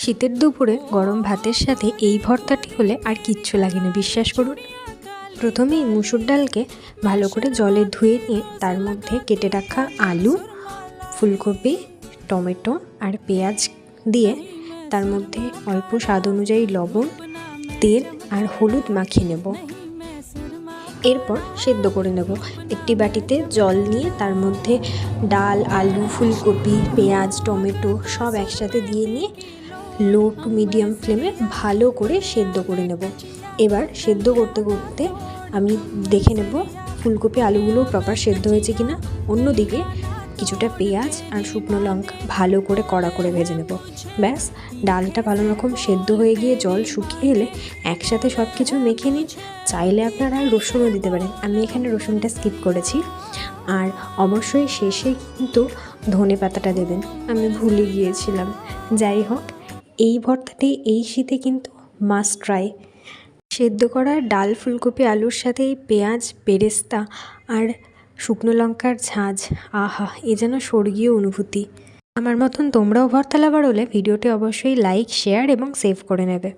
শীতের দুপুরে গরম ভাতের সাথে এই ভর্তাটি হলে আর কিচ্ছু লাগে না, বিশ্বাস করুন। প্রথমেই মুসুর ডালকে ভালো করে জলে ধুয়ে নিয়ে তার মধ্যে কেটে রাখা আলু, ফুলকপি, টমেটো আর পেঁয়াজ দিয়ে তার মধ্যে অল্প স্বাদ অনুযায়ী লবণ, তেল আর হলুদ মাখিয়ে নেব। এরপর সেদ্ধ করে নেব। একটি বাটিতে জল নিয়ে তার মধ্যে ডাল, আলু, ফুলকপি, পেঁয়াজ, টমেটো সব একসাথে দিয়ে নিয়ে লো টু মিডিয়াম ফ্লেমে ভালো করে সেদ্ধ করে নেব। এবার সেদ্ধ করতে করতে আমি দেখে নেব ফুলকপি আলুগুলো প্রপার সেদ্ধ হয়েছে কিনা। অন্যদিকে কিছুটা পেঁয়াজ আর শুকনো লঙ্কা ভালো করে কড়া করে ভেজে নেব। ব্যাস, ডালটা ভালো রকম সেদ্ধ হয়ে গিয়ে জল শুকিয়ে এলে একসাথে সব কিছু মেখে নিন। চাইলে আপনারা রসুনও দিতে পারেন, আমি এখানে রসুনটা স্কিপ করেছি। আর অবশ্যই শেষে কিন্তু ধনে পাতাটা দেবেন, আমি ভুলে গিয়েছিলাম। যাই হোক, এই ভর্তাটি এই শীতে কিন্তু মাস্ট ট্রাই। সেদ্ধ করা ডাল, ফুলকপি, আলুর সাথে এই পেঁয়াজ, বেরেস্তা আর শুকনো লঙ্কার ঝাঁঝ, আহা, এ যেন স্বর্গীয় অনুভূতি। আমার মতন তোমরাও ভর্তা লাভার হলে ভিডিওটি অবশ্যই লাইক, শেয়ার এবং সেভ করে নেবে।